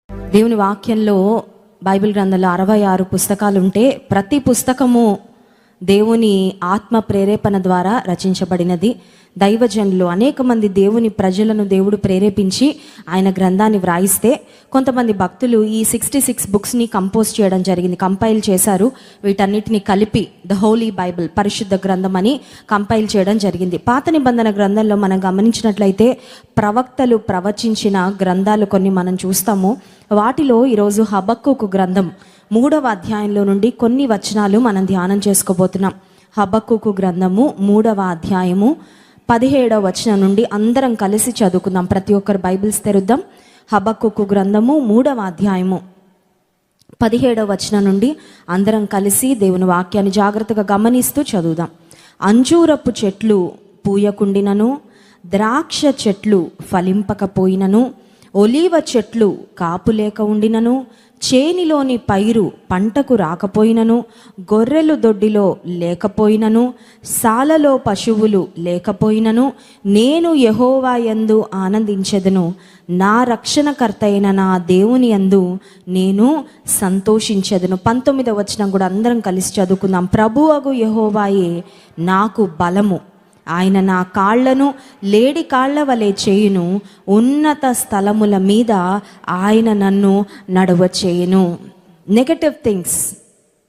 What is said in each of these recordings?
దేవుని వాక్యంలో బైబిల్ గ్రంథంలో 66 పుస్తకాలు ఉంటే ప్రతి పుస్తకము దేవుని ఆత్మ ప్రేరేపణ ద్వారా రచించబడినది. దైవజనులు అనేక మంది దేవుని ప్రజలను దేవుడు ప్రేరేపించి ఆయన గ్రంథాన్ని వ్రాయిస్తే, కొంతమంది భక్తులు ఈ 66 బుక్స్ని కంపోజ్ చేయడం జరిగింది, కంపైల్ చేశారు. వీటన్నిటిని కలిపి ద హోలీ బైబిల్, పరిశుద్ధ గ్రంథం అని కంపైల్ చేయడం జరిగింది. పాత నిబంధన గ్రంథంలో మనం గమనించినట్లయితే ప్రవక్తలు ప్రవచించిన గ్రంథాలు కొన్ని మనం చూస్తాము. వాటిలో ఈరోజు హబక్కూకు గ్రంథం 3వ అధ్యాయంలో నుండి కొన్ని వచనాలు మనం ధ్యానం చేసుకోబోతున్నాం. హబక్కూకు గ్రంథము 3వ అధ్యాయము 17వ వచనం నుండి అందరం కలిసి చదువుకుందాం. ప్రతి ఒక్కరు బైబిల్స్ తెరుద్దాం. హబక్కూకు గ్రంథము 3వ అధ్యాయము 17వ వచనం నుండి అందరం కలిసి దేవుని వాక్యాన్ని జాగ్రత్తగా గమనిస్తూ చదువుదాం. అంజూరపు చెట్లు పూయకుండినను, ద్రాక్ష చెట్లు ఫలింపకపోయినను, ఒలీవ చెట్లు కాపు లేక ఉండినను, చేనిలోని పైరు పంటకు రాకపోయినను, గొర్రెలు దొడ్డిలో లేకపోయినను, సాలలో పశువులు లేకపోయినను, నేను యెహోవా యందు ఆనందించెదను, నా రక్షణకర్త అయిన నా దేవుని యందు నేను సంతోషించెదను. 19వ వచనం కూడా అందరం కలిసి చదువుకుందాం. ప్రభువగు యెహోవాయే నాకు బలము, ఆయన నా కాళ్లను లేడి కాళ్ల వలె చేయును, ఉన్నత స్థలముల మీద ఆయన నన్ను నడవ చేయును. నెగటివ్ థింగ్స్,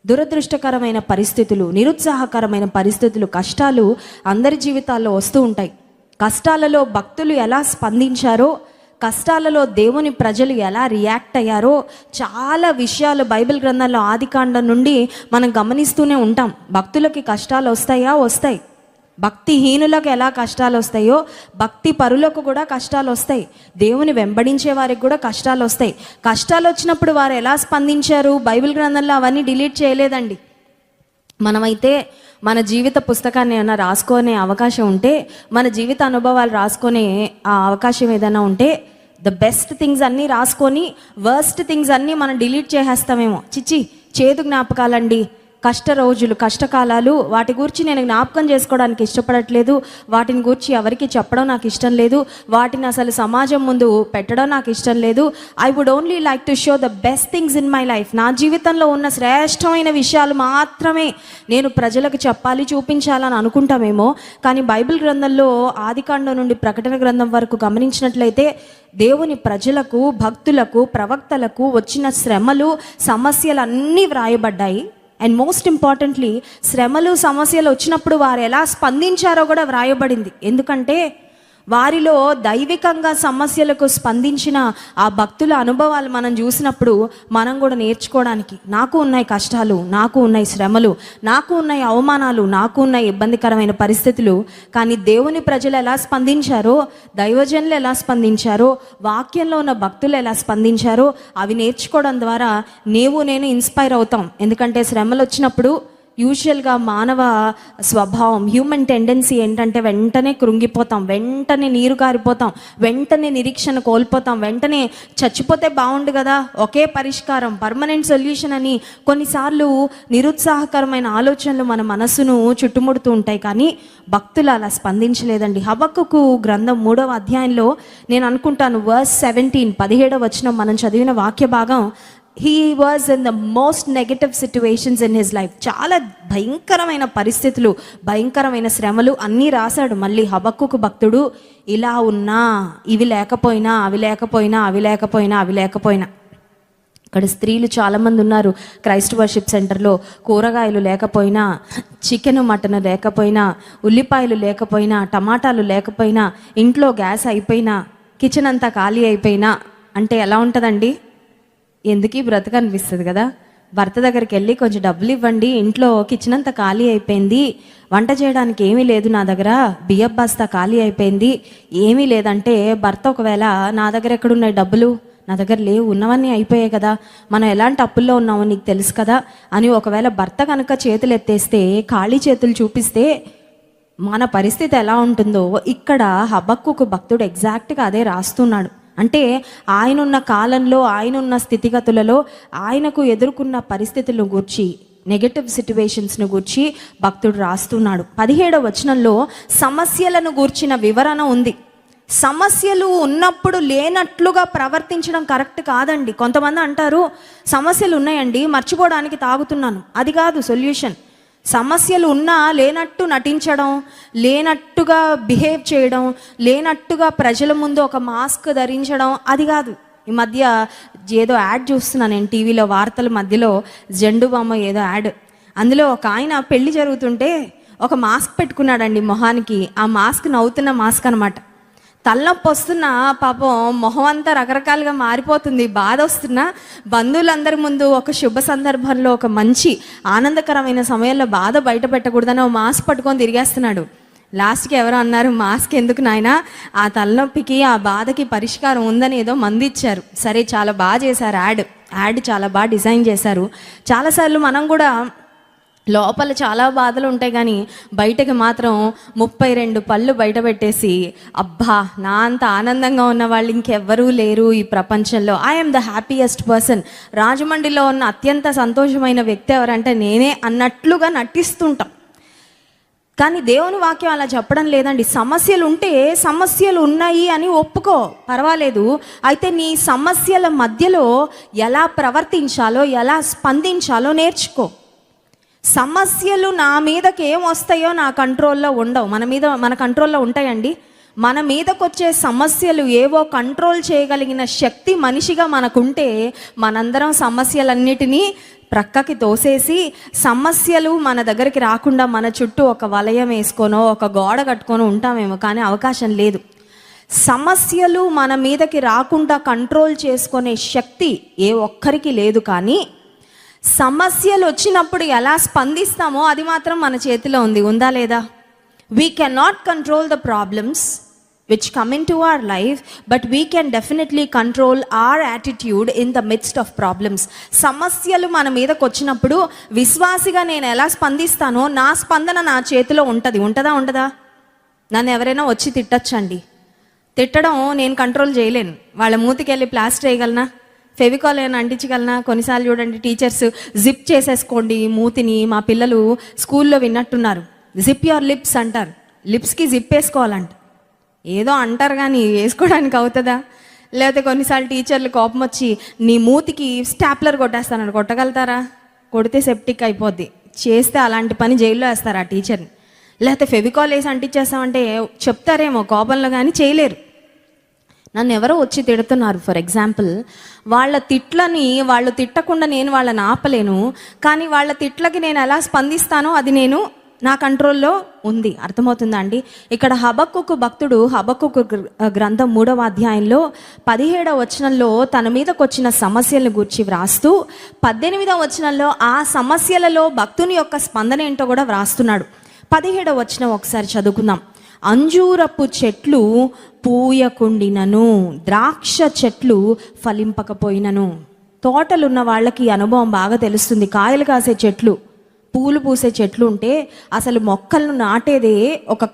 దురదృష్టకరమైన పరిస్థితులు, నిరుత్సాహకరమైన పరిస్థితులు, కష్టాలు అందరి జీవితాల్లో వస్తూ ఉంటాయి. కష్టాలలో భక్తులు ఎలా స్పందించారో, కష్టాలలో దేవుని ప్రజలు ఎలా రియాక్ట్ అయ్యారో చాలా విషయాలు బైబిల్ గ్రంథంలో ఆదికాండం నుండి మనం గమనిస్తూనే ఉంటాం. భక్తులకి కష్టాలు వస్తాయా? వస్తాయి. భక్తిహీనులకు ఎలా కష్టాలు వస్తాయో భక్తి పరులకు కూడా కష్టాలు వస్తాయి. దేవుని వెంబడించే వారికి కూడా కష్టాలు వస్తాయి. కష్టాలు వచ్చినప్పుడు వారు ఎలా స్పందించారు? బైబిల్ గ్రంథంలో అవన్నీ డిలీట్ చేయలేదండి. మనమైతే మన జీవిత పుస్తకాన్ని ఏమైనా రాసుకునే అవకాశం ఉంటే, మన జీవిత అనుభవాలు రాసుకునే ఆ అవకాశం ఏదైనా ఉంటే, ద బెస్ట్ థింగ్స్ అన్నీ రాసుకొని వర్స్ట్ థింగ్స్ అన్నీ మనం డిలీట్ చేసేస్తామేమో. చిచ్చి, చేదు జ్ఞాపకాలండి, కష్ట రోజులు, కష్టకాలాలు, వాటి గురించి నేను జ్ఞాపకం చేసుకోవడానికి ఇష్టపడట్లేదు, వాటిని గురించి ఎవరికి చెప్పడం నాకు ఇష్టం లేదు, వాటిని అసలు సమాజం ముందు పెట్టడం నాకు ఇష్టం లేదు. I would only like to show the best things in my life. నా జీవితంలో ఉన్న శ్రేష్టమైన విషయాలు మాత్రమే నేను ప్రజలకు చెప్పాలి, చూపించాలని అనుకుంటామేమో. కానీ బైబిల్ గ్రంథంలో ఆదికాండం నుండి ప్రకటన గ్రంథం వరకు గమనించినట్లయితే దేవుని ప్రజలకు, భక్తులకు, ప్రవక్తలకు వచ్చిన శ్రమలు, సమస్యలు అన్నీ వ్రాయబడ్డాయి. అండ్ మోస్ట్ ఇంపార్టెంట్లీ, శ్రమలు, సమస్యలు వచ్చినప్పుడు వారు ఎలా స్పందించారో కూడా వ్రాయబడింది. ఎందుకంటే వారిలో దైవికంగా సమస్యలకు స్పందించిన ఆ భక్తుల అనుభవాలు మనం చూసినప్పుడు మనం కూడా నేర్చుకోవడానికి, నాకు ఉన్నాయి కష్టాలు, నాకు ఉన్నాయి శ్రమలు, నాకు ఉన్నాయి అవమానాలు, నాకు ఉన్నాయి ఇబ్బందికరమైన పరిస్థితులు, కానీ దేవుని ప్రజలు ఎలా స్పందించారో, దైవజనులు ఎలా స్పందించారో, వాక్యంలో ఉన్న భక్తులు ఎలా స్పందించారో అవి నేర్చుకోవడం ద్వారా నేను ఇన్స్పైర్ అవుతాం. ఎందుకంటే శ్రమలు వచ్చినప్పుడు యూజువల్గా మానవ స్వభావం, హ్యూమన్ టెండెన్సీ ఏంటంటే వెంటనే కృంగిపోతాం, వెంటనే నీరు కారిపోతాం, వెంటనే నిరీక్షణ కోల్పోతాం, వెంటనే చచ్చిపోతే బాగుండు కదా, ఒకే పరిష్కారం, పర్మనెంట్ సొల్యూషన్ అని కొన్నిసార్లు నిరుత్సాహకరమైన ఆలోచనలు మన మనస్సును చుట్టుముడుతూ ఉంటాయి. కానీ భక్తులు అలా స్పందించలేదండి. హబక్కూకు గ్రంథం 3వ అధ్యాయంలో నేను అనుకుంటాను వర్స్ 17, 17వ వచనం మనం చదివిన వాక్య భాగం, he was in the most negative situations in his life. చాలా భయంకరమైన పరిస్థితులు, భయంకరమైన శ్రమలు అన్నీ రాశాడు. మళ్ళీ హబక్కూకు భక్తుడు ఇలా ఉన్నా, ఇవి లేకపోయినా, అవి లేకపోయినా, అవి లేకపోయినా, అవి లేకపోయినా. ఇక్కడ స్త్రీలు చాలామంది ఉన్నారు క్రైస్ట్ వర్షిప్ సెంటర్లో. కూరగాయలు లేకపోయినా, చికెన్ మటన్ లేకపోయినా, ఉల్లిపాయలు లేకపోయినా, టమాటాలు లేకపోయినా, ఇంట్లో గ్యాస్ అయిపోయినా, కిచెన్ అంతా ఖాళీ అయిపోయినా అంటే ఎలా ఉంటుందండి? ఎందుకు బ్రతక అనిపిస్తుంది కదా. భర్త దగ్గరికి వెళ్ళి కొంచెం డబ్బులు ఇవ్వండి, ఇంట్లో కిచెన్ అంతా ఖాళీ అయిపోయింది, వంట చేయడానికి ఏమీ లేదు నా దగ్గర, బియ్యం బస్తా ఖాళీ అయిపోయింది, ఏమీ లేదంటే భర్త ఒకవేళ నా దగ్గర ఎక్కడున్నాయి డబ్బులు, నా దగ్గర లేవు, ఉన్నవన్నీ అయిపోయాయి కదా, మనం ఎలాంటి అప్పుల్లో ఉన్నామో నీకు తెలుసు కదా అని ఒకవేళ భర్త కనుక చేతులు ఎత్తేస్తే, ఖాళీ చేతులు చూపిస్తే మన పరిస్థితి ఎలా ఉంటుందో ఇక్కడ హబక్కూకు భక్తుడు ఎగ్జాక్ట్గా అదే రాస్తున్నాడు. అంటే ఆయనున్న కాలంలో, ఆయనున్న స్థితిగతులలో ఆయనకు ఎదుర్కొన్న పరిస్థితులను గూర్చి, నెగటివ్ సిట్యువేషన్స్ను గూర్చి భక్తుడు రాస్తున్నాడు. 17వ వచనంలో సమస్యలను గూర్చిన వివరణ ఉంది. సమస్యలు ఉన్నప్పుడు లేనట్లుగా ప్రవర్తించడం కరెక్ట్ కాదండి. కొంతమంది అంటారు సమస్యలు ఉన్నాయండి, మర్చిపోవడానికి తాగుతున్నాను. అది కాదు సొల్యూషన్. సమస్యలు ఉన్నా లేనట్టు నటించడం, లేనట్టుగా బిహేవ్ చేయడం, లేనట్టుగా ప్రజల ముందు ఒక మాస్క్ ధరించడం, అది కాదు. ఈ మధ్య ఏదో యాడ్ చూస్తున్నాను నేను టీవీలో, వార్తల మధ్యలో జెండు బామ్మ ఏదో యాడ్. అందులో ఒక ఆయన పెళ్లి జరుగుతుంటే ఒక మాస్క్ పెట్టుకున్నాడండి మొహానికి. ఆ మాస్క్ నవ్వుతున్న మాస్క్ అనమాట. తలనొప్పి వస్తున్నా పాపం మొహం అంతా రకరకాలుగా మారిపోతుంది, బాధ వస్తున్నా బంధువులందరి ముందు ఒక శుభ సందర్భంలో, ఒక మంచి ఆనందకరమైన సమయంలో బాధ బయట పెట్టకూడదని ఓ మాస్క్ పట్టుకొని తిరిగేస్తున్నాడు. లాస్ట్కి ఎవరో అన్నారు, మాస్క్ ఎందుకు నాయనా, ఆ తలనొప్పికి ఆ బాధకి పరిష్కారం ఉందని ఏదో మందు ఇచ్చారు. సరే, చాలా బాగా చేశారు యాడ్ చాలా బాగా డిజైన్ చేశారు. చాలాసార్లు మనం కూడా లోపల చాలా బాధలు ఉంటాయి కానీ బయటకి మాత్రం 32 పళ్ళు బయట పెట్టేసి, అబ్బా నా అంత ఆనందంగా ఉన్న వాళ్ళు ఇంకెవ్వరూ లేరు ఈ ప్రపంచంలో, ఐఎమ్ ద హ్యాపీయెస్ట్ పర్సన్, రాజమండ్రిలో ఉన్న అత్యంత సంతోషమైన వ్యక్తి ఎవరంటే నేనే అన్నట్లుగా నటిస్తుంటాం. కానీ దేవుని వాక్యం అలా చెప్పడం లేదండి. సమస్యలు ఉంటే సమస్యలు ఉన్నాయి అని ఒప్పుకో, పర్వాలేదు. అయితే నీ సమస్యల మధ్యలో ఎలా ప్రవర్తించాలో, ఎలా స్పందించాలో నేర్చుకో. సమస్యలు నా మీదకి ఏం వస్తాయో నా కంట్రోల్లో ఉండవు. మన కంట్రోల్లో ఉంటాయండి. మన మీదకి వచ్చే సమస్యలు ఏవో కంట్రోల్ చేయగలిగిన శక్తి మనిషిగా మనకుంటే మనందరం సమస్యలన్నిటినీ ప్రక్కకి తోసేసి, సమస్యలు మన దగ్గరికి రాకుండా మన చుట్టూ ఒక వలయం వేసుకోనో ఒక గోడ కట్టుకొని ఉంటామేమో, కానీ అవకాశం లేదు. సమస్యలు మన మీదకి రాకుండా కంట్రోల్ చేసుకునే శక్తి ఏ ఒక్కరికి లేదు. కానీ సమస్యలు వచ్చినప్పుడు ఎలా స్పందిస్తామో అది మాత్రం మన చేతిలో ఉంది. ఉందా లేదా? We can not control the problems which come into our life, but we can definitely control our attitude in the midst of problems. సమస్యలు మన మీదకి వచ్చినప్పుడు విశ్వాసిగా నేను ఎలా స్పందిస్తానో నా స్పందన నా చేతిలో ఉంటుంది. ఉండదా? నన్ను ఎవరైనా వచ్చి తిట్టచ్చండి, తిట్టడం నేను కంట్రోల్ చేయలేను. వాళ్ళ మూతికి వెళ్ళి ప్లాస్టర్ వేయగలనా, ఫెవికాల్ ఏమైనా అంటించగలనా? కొన్నిసార్లు చూడండి టీచర్స్ జిప్ చేసేసుకోండి మూతిని. మా పిల్లలు స్కూల్లో విన్నట్టున్నారు, జిప్ యువర్ లిప్స్ అంటారు. లిప్స్కి జిప్ వేసుకోవాలంట. ఏదో అంటారు కానీ వేసుకోవడానికి అవుతుందా? లేకపోతే కొన్నిసార్లు టీచర్లు కోపం వచ్చి నీ మూతికి స్టాప్లర్ కొట్టేస్తాను, కొట్టగలుగుతారా? కొడితే సెప్టిక్ అయిపోద్ది. చేస్తే అలాంటి పని జైల్లో వేస్తారు ఆ టీచర్ని. లేకపోతే ఫెవికాల్ వేసి అంటించేస్తామంటే చెప్తారేమో కోపంలో, కానీ చేయలేరు. నన్ను ఎవరో వచ్చి తిడుతున్నారు ఫర్ ఎగ్జాంపుల్, వాళ్ళ తిట్లని వాళ్ళు తిట్టకుండా నేను వాళ్ళని ఆపలేను, కానీ వాళ్ళ తిట్లకి నేను ఎలా స్పందిస్తానో అది నేను నా కంట్రోల్లో ఉంది. అర్థమవుతుందా అండి? ఇక్కడ హబక్కుకు భక్తుడు హబక్కుకు గ్రంథం 3వ అధ్యాయంలో 17వ వచనంలో తన మీదకి వచ్చిన సమస్యలను గురించి వ్రాస్తూ 18వ వచనంలో ఆ సమస్యలలో భక్తుని యొక్క స్పందన ఏంటో కూడా వ్రాస్తున్నాడు. 17వ వచనం ఒకసారి చదువుకుందాం. అంజూరపు చెట్లు పూయకుండినను, ద్రాక్ష చెట్లు ఫలింపకపోయినను. తోటలున్న వాళ్ళకి అనుభవం బాగా తెలుస్తుంది. కాయలు కాసే చెట్లు, పూలు పూసే చెట్లు ఉంటే అసలు మొక్కలను నాటేదే ఒక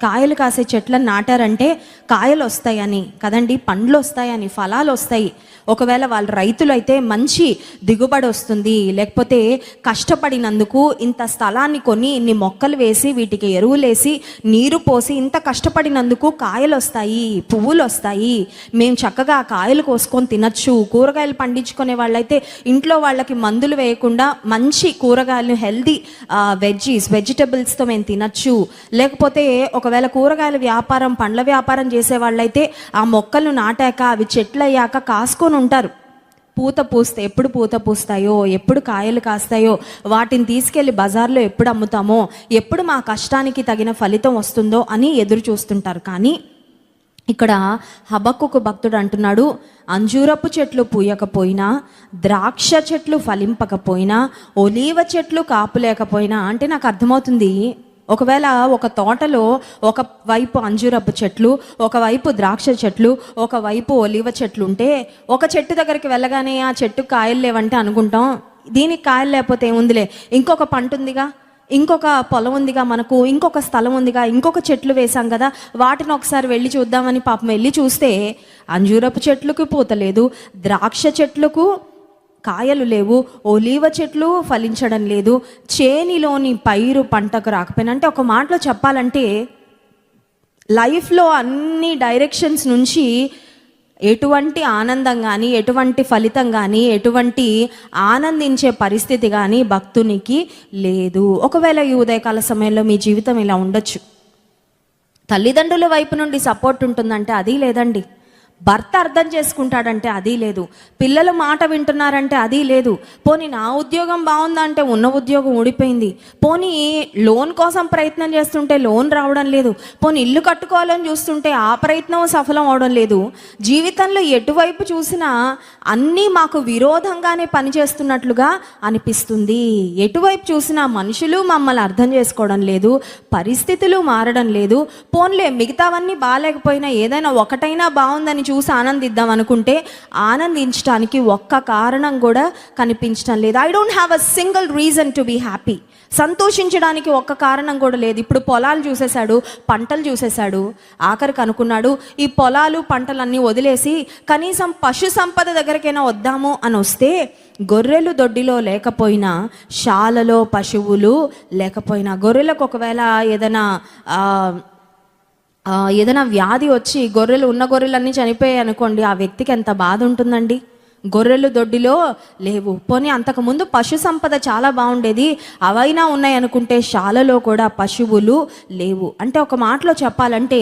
కాయలు కాసే చెట్లను నాటారంటే కాయలు వస్తాయని కదండి, పండ్లు వస్తాయని, ఫలాలు వస్తాయి. ఒకవేళ వాళ్ళు రైతులు అయితే మంచి దిగుబడి వస్తుంది. లేకపోతే కష్టపడినందుకు ఇంత స్థలాన్ని కొని ఇన్ని మొక్కలు వేసి వీటికి ఎరువులేసి నీరు పోసి ఇంత కష్టపడినందుకు కాయలు వస్తాయి, పువ్వులు వస్తాయి, మేము చక్కగా ఆ కాయలు కోసుకొని తినచ్చు. కూరగాయలు పండించుకునే వాళ్ళైతే ఇంట్లో వాళ్ళకి మందులు వేయకుండా మంచి కూరగాయలు, హెల్దీ వెజిటబుల్స్తో మేము తినచ్చు. లేకపోతే ఒకవేళ కూరగాయల వ్యాపారం, పండ్ల వ్యాపారం చేసే వాళ్ళైతే ఆ మొక్కలను నాటాక అవి చెట్లు అయ్యాక కాసుకొని ఉంటారు. పూత పూస్తే ఎప్పుడు పూత పూస్తాయో, ఎప్పుడు కాయలు కాస్తాయో, వాటిని తీసుకెళ్ళి బజార్లో ఎప్పుడు అమ్ముతామో, ఎప్పుడు మా కష్టానికి తగిన ఫలితం వస్తుందో అని ఎదురు చూస్తుంటారు. కానీ ఇక్కడ హబక్కుకు భక్తుడు అంటున్నాడు, అంజూరపు చెట్లు పూయకపోయినా, ద్రాక్ష చెట్లు ఫలింపకపోయినా, ఒలీవ చెట్లు కాపులేకపోయినా. అంటే నాకు అర్థమవుతుంది, ఒకవేళ ఒక తోటలో ఒకవైపు అంజూరపు చెట్లు, ఒకవైపు ద్రాక్ష చెట్లు, ఒకవైపు ఒలివ చెట్లు ఉంటే ఒక చెట్టు దగ్గరికి వెళ్ళగానే ఆ చెట్టు కాయలు లేవంటే అనుకుంటాం, దీనికి కాయలు లేకపోతే ఏముందిలే, ఇంకొక పంట ఉందిగా, ఇంకొక పొలం ఉందిగా, మనకు ఇంకొక స్థలం ఉందిగా, ఇంకొక చెట్లు వేసాం కదా, వాటిని ఒకసారి వెళ్ళి చూద్దామని పాపం వెళ్ళి చూస్తే అంజూరపు చెట్లకు పూత లేదు, ద్రాక్ష చెట్లకు కాయలు లేవు, ఒలీవ చెట్లు ఫలించడం లేదు, చేనిలోని పైరు పంటకు రాకపోయినా. అంటే ఒక మాటలో చెప్పాలంటే లైఫ్లో అన్ని డైరెక్షన్స్ నుంచి ఎటువంటి ఆనందం కానీ, ఎటువంటి ఫలితం కానీ, ఎటువంటి ఆనందించే పరిస్థితి కానీ భక్తునికి లేదు. ఒకవేళ ఈ ఉదయకాల సమయంలో మీ జీవితం ఇలా ఉండొచ్చు. తల్లిదండ్రుల వైపు నుండి సపోర్ట్ ఉంటుందంటే అది లేదండి. భర్త అర్థం చేసుకుంటాడంటే అది లేదు. పిల్లలు మాట వింటున్నారంటే అది లేదు. పోనీ నా ఉద్యోగం బాగుందంటే ఉన్న ఉద్యోగం ఊడిపోయింది. పోనీ లోన్ కోసం ప్రయత్నం చేస్తుంటే లోన్ రావడం లేదు. పోనీ ఇల్లు కట్టుకోవాలని చూస్తుంటే ఆ ప్రయత్నం సఫలం అవడం లేదు. జీవితంలో ఎటువైపు చూసినా అన్నీ మాకు విరోధంగానే పనిచేస్తున్నట్లుగా అనిపిస్తుంది. ఎటువైపు చూసినా మనుషులు మమ్మల్ని అర్థం చేసుకోవడం లేదు, పరిస్థితులు మారడం లేదు. పోన్లే మిగతావన్నీ బాగాలేకపోయినా ఏదైనా ఒకటైనా బాగుందని చూసి ఆనందిద్దాం అనుకుంటే ఆనందించడానికి ఒక్క కారణం కూడా కనిపించడం లేదు. I don't have a single reason to be happy. సంతోషించడానికి ఒక్క కారణం కూడా లేదు. ఇప్పుడు పొలాలు చూసేశాడు, పంటలు చూసేశాడు, ఆఖరికి అనుకున్నాడు ఈ పొలాలు పంటలన్నీ వదిలేసి కనీసం పశు సంపద దగ్గరికైనా వద్దాము అని వస్తే గొర్రెలు దొడ్డిలో లేకపోయినా, శాలలో పశువులు లేకపోయినా, గొర్రెలకు ఒకవేళ ఏదైనా వ్యాధి వచ్చి ఉన్న గొర్రెలన్నీ చనిపోయాయి అనుకోండి, ఆ వ్యక్తికి ఎంత బాధ ఉంటుందండి. గొర్రెలు దొడ్డిలో లేవు. పోనీ అంతకుముందు పశు సంపద చాలా బాగుండేది, అవైనా ఉన్నాయనుకుంటే శాలలో కూడా పశువులు లేవు. అంటే ఒక మాటలో చెప్పాలంటే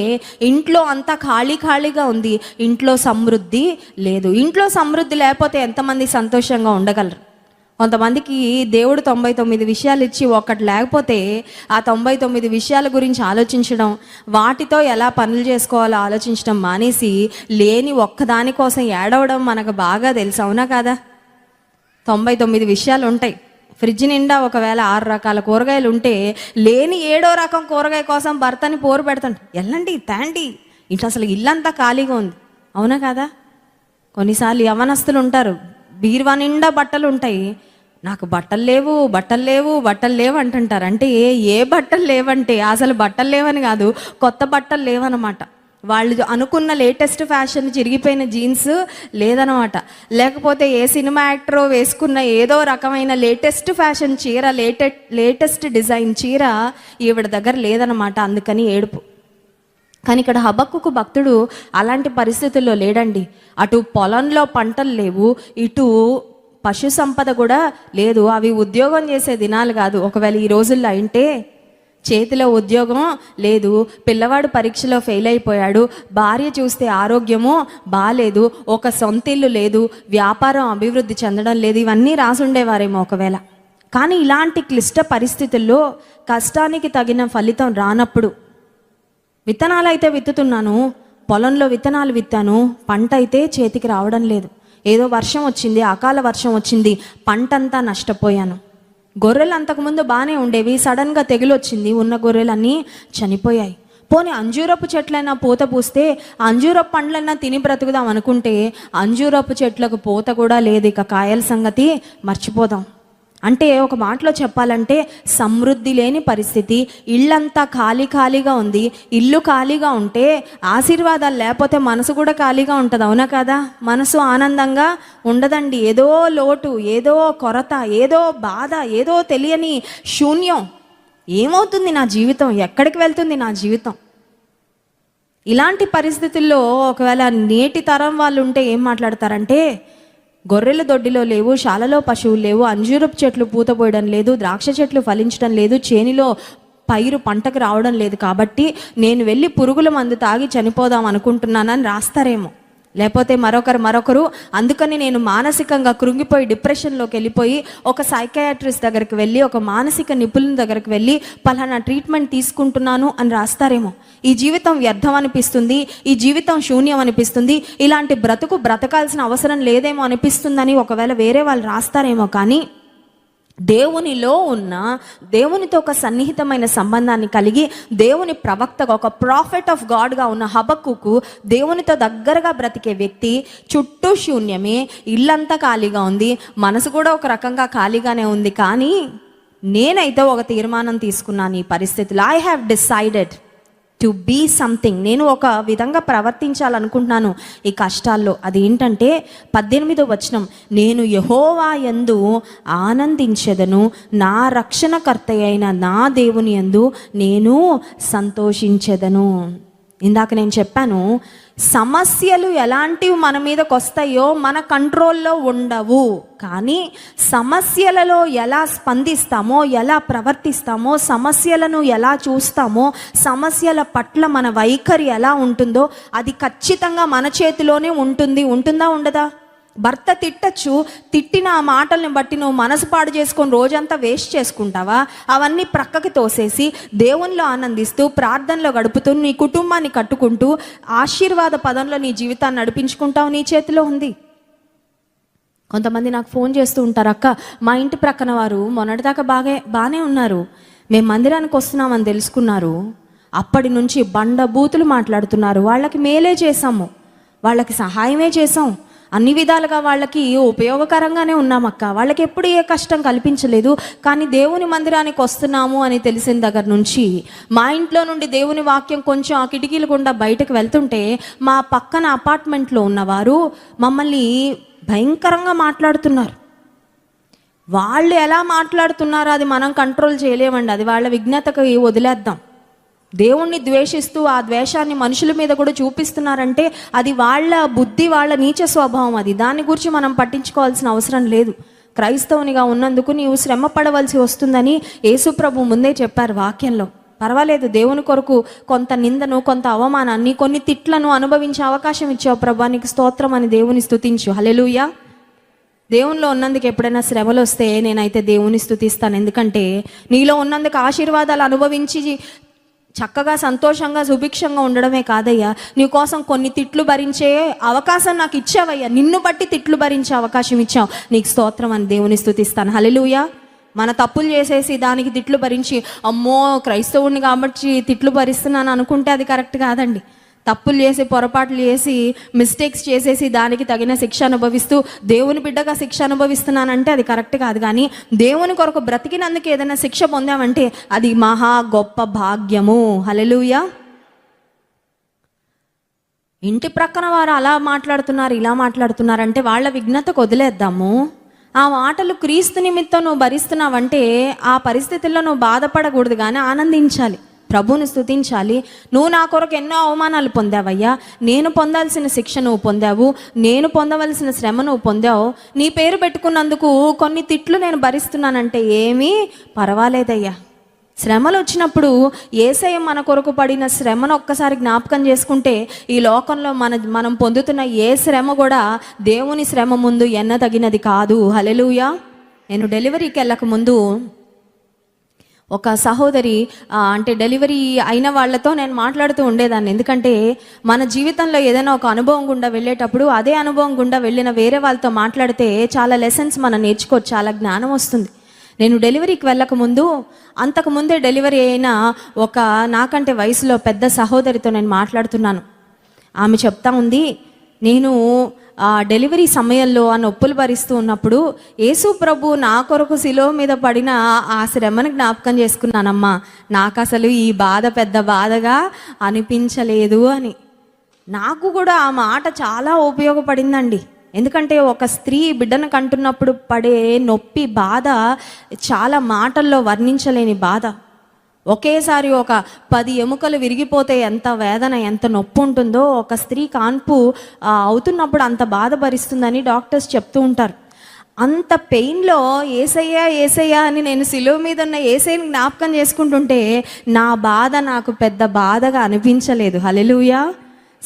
ఇంట్లో అంతా ఖాళీగా ఉంది, ఇంట్లో సమృద్ధి లేదు. ఇంట్లో సమృద్ధి లేకపోతే ఎంతమంది సంతోషంగా ఉండగలరు? కొంతమందికి దేవుడు 99 విషయాలు ఇచ్చి ఒక్కటి లేకపోతే ఆ 99 విషయాల గురించి ఆలోచించడం, వాటితో ఎలా పనులు చేసుకోవాలో ఆలోచించడం మానేసి లేని ఒక్కదాని కోసం ఏడవడం మనకు బాగా తెలుసు, అవునా కాదా? 99 విషయాలు ఉంటాయి. ఫ్రిడ్జ్ నిండా ఒకవేళ 6 రకాల కూరగాయలు ఉంటే లేని 7వ రకం కూరగాయ కోసం భర్తని పోరు పెడతాడు. వెళ్ళండి తేండి, ఇట్లా అసలు ఇల్లంతా ఖాళీగా ఉంది, అవునా కాదా? కొన్నిసార్లు యవనస్తులు ఉంటారు, బీరువా నిండా బట్టలు ఉంటాయి, నాకు బట్టలు లేవు అంటుంటారు. అంటే ఏ బట్టలు లేవంటే అసలు బట్టలు లేవని కాదు, కొత్త బట్టలు లేవన్నమాట. వాళ్ళు అనుకున్న లేటెస్ట్ ఫ్యాషన్, చిరిగిపోయిన జీన్స్ లేదనమాట. లేకపోతే ఏ సినిమా యాక్టరో వేసుకున్న ఏదో రకమైన లేటెస్ట్ ఫ్యాషన్ చీర, లేటెస్ట్ డిజైన్ చీర ఈవిడ దగ్గర లేదనమాట. అందుకని ఏడుపు. కానీ ఇక్కడ హబక్కుకు భక్తుడు అలాంటి పరిస్థితుల్లో లేడండి. అటు పొలంలో పంటలు లేవు, ఇటు పశు సంపద కూడా లేదు. అవి ఉద్యోగం చేసే దినాలు కాదు. ఒకవేళ ఈ రోజుల్లో అంటే చేతిలో ఉద్యోగం లేదు, పిల్లవాడు పరీక్షలో ఫెయిల్ అయిపోయాడు, భార్య చూస్తే ఆరోగ్యము బాలేదు, ఒక సొంత ఇల్లు లేదు, వ్యాపారం అభివృద్ధి చెందడం లేదు, ఇవన్నీ రాసుండేవారేమో ఒకవేళ. కానీ ఇలాంటి క్లిష్ట పరిస్థితుల్లో కష్టానికి తగిన ఫలితం రానప్పుడు, విత్తనాలు అయితే విత్తుతున్నాను, పొలంలో విత్తనాలు విత్తాను, పంట అయితే చేతికి రావడం లేదు, ఏదో వర్షం వచ్చింది, అకాల వర్షం వచ్చింది, పంటంతా నష్టపోయాను. గొర్రెలు అంతకుముందు బాగానే ఉండేవి, సడన్గా తెగులు వచ్చింది, ఉన్న గొర్రెలన్నీ చనిపోయాయి. పోనీ అంజూరపు చెట్లైనా పూత పూస్తే అంజూరపు పండ్లైనా తిని బ్రతుకుదాం అనుకుంటే అంజూరపు చెట్లకు పూత కూడా లేదు, ఇక కాయల సంగతి మర్చిపోదాం. అంటే ఒక మాటలో చెప్పాలంటే సమృద్ధి లేని పరిస్థితి. ఇల్లంతా ఖాళీగా ఉంది. ఇల్లు ఖాళీగా ఉంటే ఆశీర్వాదాలు లేకపోతే మనసు కూడా ఖాళీగా ఉంటుంది, అవునా కదా? మనసు ఆనందంగా ఉండదండి. ఏదో లోటు, ఏదో కొరత, ఏదో బాధ, ఏదో తెలియని శూన్యం. ఏమవుతుంది నా జీవితం? ఎక్కడికి వెళ్తుంది నా జీవితం? ఇలాంటి పరిస్థితుల్లో ఒకవేళ నేటి తరం వాళ్ళు ఉంటే ఏం మాట్లాడతారంటే, గొర్రెల దొడ్డిలో లేవు, శాలలో పశువులు లేవు, అంజూరపు చెట్లు పూత పోయడం లేదు, ద్రాక్ష చెట్లు ఫలించడం లేదు, చేనిలో పైరు పంటకు రావడం లేదు, కాబట్టి నేను వెళ్ళి పురుగుల మందు తాగి చనిపోదాం అనుకుంటున్నానని రాస్తారేమో. లేకపోతే మరొకరు అందుకని నేను మానసికంగా కృంగిపోయి డిప్రెషన్లోకి వెళ్ళిపోయి ఒక సైకియాట్రిస్ట్ దగ్గరికి వెళ్ళి, ఒక మానసిక నిపుణుల దగ్గరికి వెళ్ళి పలానా ట్రీట్మెంట్ తీసుకుంటున్నాను అని రాస్తారేమో. ఈ జీవితం వ్యర్థం అనిపిస్తుంది, ఈ జీవితం శూన్యం అనిపిస్తుంది, ఇలాంటి బ్రతకాల్సిన అవసరం లేదేమో అనిపిస్తుందని ఒకవేళ వేరే వాళ్ళు రాస్తారేమో. కానీ దేవునిలో ఉన్న, దేవునితో ఒక సన్నిహితమైన సంబంధాన్ని కలిగి దేవుని ప్రవక్తగా, ఒక ప్రాఫెట్ ఆఫ్ గాడ్గా ఉన్న హబక్కుకు దేవునితో దగ్గరగా బ్రతికే వ్యక్తి చుట్టూ శూన్యమే, ఇల్లంతా ఖాళీగా ఉంది, మనసు కూడా ఒక రకంగా ఖాళీగానే ఉంది. కానీ నేనైతే ఒక తీర్మానం తీసుకున్నాను ఈ పరిస్థితుల్లో. I have decided to be something. నేను ఒక విధంగా ప్రవర్తించాలనుకుంటున్నాను ఈ కష్టాల్లో. అది ఏంటంటే 18వ వచనం, నేను యెహోవా యందు ఆనందించెదను, నా రక్షణకర్త అయిన నా దేవుని యందు నేను సంతోషించెదను. ఇందాక నేను చెప్పాను, సమస్యలు ఎలాంటివి మన మీదకి వస్తాయో మన కంట్రోల్లో ఉండవు. కానీ సమస్యలలో ఎలా స్పందిస్తామో, ఎలా ప్రవర్తిస్తామో, సమస్యలను ఎలా చూస్తామో, సమస్యల పట్ల మన వైఖరి ఎలా ఉంటుందో అది ఖచ్చితంగా మన చేతిలోనే ఉంటుంది. ఉంటుందా ఉండదా? భర్త తిట్టచ్చు, తిట్టిన ఆ మాటల్ని బట్టి నువ్వు మనసు పాడు చేసుకొని రోజంతా వేస్ట్ చేసుకుంటావా? అవన్నీ ప్రక్కకి తోసేసి దేవునిలో ఆనందిస్తూ ప్రార్థనలో గడుపుతూ నీ కుటుంబాన్ని కట్టుకుంటూ ఆశీర్వాద పదంలో నీ జీవితాన్ని నడిపించుకుంటావు. నీ చేతిలో ఉంది. కొంతమంది నాకు ఫోన్ చేస్తూ ఉంటారు, అక్క మా ఇంటి ప్రక్కన వారు మొన్నటిదాకా బాగానే ఉన్నారు, మేము మందిరానికి వస్తున్నామని తెలుసుకున్నారు, అప్పటి నుంచి బండబూతులు మాట్లాడుతున్నారు, వాళ్ళకి మేలే చేసాము, వాళ్ళకి సహాయమే చేసాం, అన్ని విధాలుగా వాళ్ళకి ఉపయోగకరంగానే ఉన్నామక్క, వాళ్ళకి ఎప్పుడు ఏ కష్టం కల్పించలేదు, కానీ దేవుని మందిరానికి వస్తున్నాము అని తెలిసిన దగ్గర నుంచి మా ఇంట్లో నుండి దేవుని వాక్యం కొంచెం ఆ కిటికీలు గుండా బయటకు వెళ్తుంటే మా పక్కన అపార్ట్మెంట్లో ఉన్నవారు మమ్మల్ని భయంకరంగా మాట్లాడుతున్నారు. వాళ్ళు ఎలా మాట్లాడుతున్నారో అది మనం కంట్రోల్ చేయలేమండి, అది వాళ్ళ విజ్ఞతకు వదిలేద్దాం. దేవుణ్ణి ద్వేషిస్తూ ఆ ద్వేషాన్ని మనుషుల మీద కూడా చూపిస్తున్నారంటే అది వాళ్ళ బుద్ధి, వాళ్ళ నీచ స్వభావం. అది దాని గురించి మనం పట్టించుకోవాల్సిన అవసరం లేదు. క్రైస్తవునిగా ఉన్నందుకు నీవు శ్రమ పడవలసి వస్తుందని యేసుప్రభు ముందే చెప్పారు వాక్యంలో. పర్వాలేదు, దేవుని కొరకు కొంత నిందను, కొంత అవమానాన్ని, కొన్ని తిట్లను అనుభవించే అవకాశం ఇచ్చావు ప్రభా, నీకు స్తోత్రం అని దేవుని స్తుతించు. హల్లెలూయా. దేవునిలో ఉన్నందుకు ఎప్పుడైనా శ్రమలు వస్తే నేనైతే దేవుని స్తుతిస్తాను. ఎందుకంటే నీలో ఉన్నందుకు ఆశీర్వాదాలు అనుభవించి చక్కగా సంతోషంగా సుభిక్షంగా ఉండడమే కాదయ్యా, నీ కోసం కొన్ని తిట్లు భరించే అవకాశం నాకు ఇచ్చావయ్యా, నిన్ను బట్టి తిట్లు భరించే అవకాశం ఇచ్చావు, నీకు స్తోత్రం అని దేవుని స్తుతిస్తాను. హల్లెలూయా. మన తప్పులు చేసేసి దానికి తిట్లు భరించి అమ్మో క్రైస్తవుడిని కాబట్టి తిట్లు భరిస్తున్నాను అనుకుంటే అది కరెక్ట్ కాదండి. తప్పులు చేసి, పొరపాట్లు చేసి, మిస్టేక్స్ చేసేసి దానికి తగిన శిక్ష అనుభవిస్తూ దేవుని బిడ్డగా శిక్ష అనుభవిస్తున్నానంటే అది కరెక్ట్ కాదు. కానీ దేవుని కొరకు బ్రతికినందుకు ఏదైనా శిక్ష పొందామంటే అది మహా గొప్ప భాగ్యము. హల్లెలూయా. ఇంటి ప్రక్కన వారు అలా మాట్లాడుతున్నారు, ఇలా మాట్లాడుతున్నారంటే వాళ్ళ విఘ్నతకు వదిలేద్దాము. ఆ మాటలు క్రీస్తు నిమిత్తం నువ్వు భరిస్తున్నావంటే ఆ పరిస్థితుల్లో నువ్వు బాధపడకూడదు, కానీ ఆనందించాలి, ప్రభువుని స్తుతించాలి. నువ్వు నా కొరకు ఎన్నో అవమానాలు పొందావయ్యా, నేను పొందాల్సిన శిక్ష నువ్వు పొందావు, నేను పొందవలసిన శ్రమ నువ్వు పొందావు, నీ పేరు పెట్టుకున్నందుకు కొన్ని తిట్లు నేను భరిస్తున్నానంటే ఏమీ పర్వాలేదయ్యా. శ్రమలు వచ్చినప్పుడు యేసయ్య మన కొరకు పడిన శ్రమను ఒక్కసారి జ్ఞాపకం చేసుకుంటే ఈ లోకంలో మనం పొందుతున్న ఏ శ్రమ కూడా దేవుని శ్రమ ముందు ఎన్నదగినది కాదు. హల్లెలూయా. నేను డెలివరీకి వెళ్ళక ముందు ఒక సహోదరి అంటే డెలివరీ అయిన వాళ్ళతో నేను మాట్లాడుతూ ఉండేదాన్ని. ఎందుకంటే మన జీవితంలో ఏదైనా ఒక అనుభవం గుండా వెళ్ళేటప్పుడు అదే అనుభవం గుండా వెళ్ళిన వేరే వాళ్ళతో మాట్లాడితే చాలా లెసన్స్ మనం నేర్చుకోవచ్చు, చాలా జ్ఞానం వస్తుంది. నేను డెలివరీకి వెళ్ళకముందు, అంతకుముందే డెలివరీ అయిన ఒక నాకంటే వయసులో పెద్ద సహోదరితో నేను మాట్లాడుతున్నాను. ఆమె చెప్తా ఉంది, నేను డెలివరీ సమయంలో ఆ నొప్పులు భరిస్తూ ఉన్నప్పుడు యేసు ప్రభు నా కొరకు శిలువ మీద పడిన ఆ శ్రమను జ్ఞాపకం చేసుకున్నానమ్మా, నాకు అసలు ఈ బాధ పెద్ద బాధగా అనిపించలేదు అని. నాకు కూడా ఆ మాట చాలా ఉపయోగపడిందండి. ఎందుకంటే ఒక స్త్రీ బిడ్డను కంటున్నప్పుడు పడే నొప్పి, బాధ చాలా మాటల్లో వర్ణించలేని బాధ. ఒకేసారి ఒక 10 ఎముకలు విరిగిపోతే ఎంత వేదన, ఎంత నొప్పి ఉంటుందో ఒక స్త్రీ కాన్పు అవుతున్నప్పుడు అంత బాధ భరిస్తుందని డాక్టర్స్ చెప్తూ ఉంటారు. అంత పెయిన్లో యేసయ్యా యేసయ్యా అని నేను శిలువ మీద ఉన్న యేసయ్యని జ్ఞాపకం చేసుకుంటుంటే నా బాధ నాకు పెద్ద బాధగా అనిపించలేదు. హల్లెలూయా.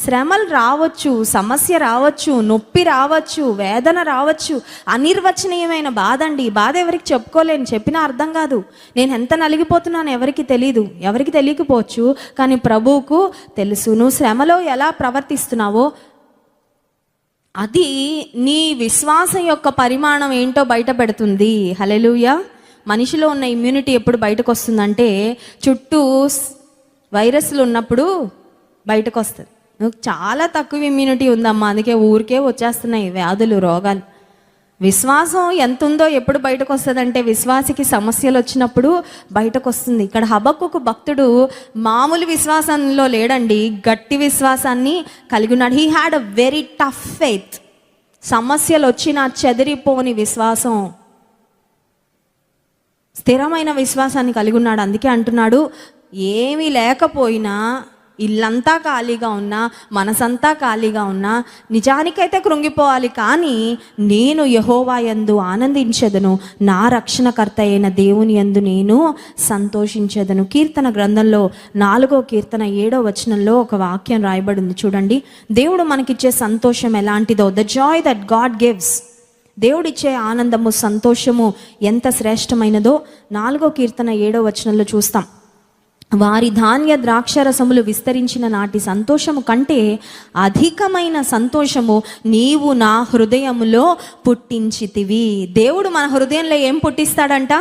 శ్రమలు రావచ్చు, సమస్య రావచ్చు, నొప్పి రావచ్చు, వేదన రావచ్చు, అనిర్వచనీయమైన బాధ అండి. ఈ బాధ ఎవరికి చెప్పుకోలేను, చెప్పినా అర్థం కాదు. నేను ఎంత నలిగిపోతున్నాను ఎవరికి తెలీదు, ఎవరికి తెలియకపోవచ్చు, కానీ ప్రభువుకు తెలుసు. నువ్వు శ్రమలో ఎలా ప్రవర్తిస్తున్నావో అది నీ విశ్వాసం యొక్క పరిమాణం ఏంటో బయట పెడుతుంది. హల్లెలూయా. మనిషిలో ఉన్న ఇమ్యూనిటీ ఎప్పుడు బయటకు వస్తుందంటే చుట్టూ వైరస్లు ఉన్నప్పుడు బయటకు వస్తుంది. చాలా తక్కువ ఇమ్యూనిటీ ఉందమ్మా, అందుకే ఊరికే వచ్చేస్తున్నాయి వ్యాధులు, రోగాలు. విశ్వాసం ఎంత ఉందో ఎప్పుడు బయటకు వస్తుందంటే విశ్వాసికి సమస్యలు వచ్చినప్పుడు బయటకు వస్తుంది. ఇక్కడ హబక్కుకు భక్తుడు మామూలు విశ్వాసంలో లేడండి, గట్టి విశ్వాసాన్ని కలిగి ఉన్నాడు. He had a very tough faith. సమస్యలు వచ్చినా చెదిరిపోని విశ్వాసం, స్థిరమైన విశ్వాసాన్ని కలిగి ఉన్నాడు. అందుకే అంటున్నాడు, ఏమీ లేకపోయినా ఇల్లంతా ఖాళీగా ఉన్నా, మనసంతా ఖాళీగా ఉన్నా నిజానికైతే కృంగిపోవాలి, కానీ నేను యెహోవా యందు ఆనందించెదను, నా రక్షణకర్త అయిన దేవుని యందు నేను సంతోషించెదను. కీర్తన గ్రంథంలో 4వ కీర్తన 7వ వచనంలో ఒక వాక్యం రాయబడింది చూడండి. దేవుడు మనకిచ్చే సంతోషం ఎలాంటిదో, the Joy that God gives, దేవుడిచ్చే ఆనందము, సంతోషము ఎంత శ్రేష్టమైనదో 4వ కీర్తన 7వ వచనంలో చూస్తాం. వారి ధాన్య ద్రాక్షరసములు విస్తరించిన నాటి సంతోషము కంటే అధికమైన సంతోషము నీవు నా హృదయములో పుట్టించితివి. దేవుడు మన హృదయంలో ఏం పుట్టిస్తాడంట?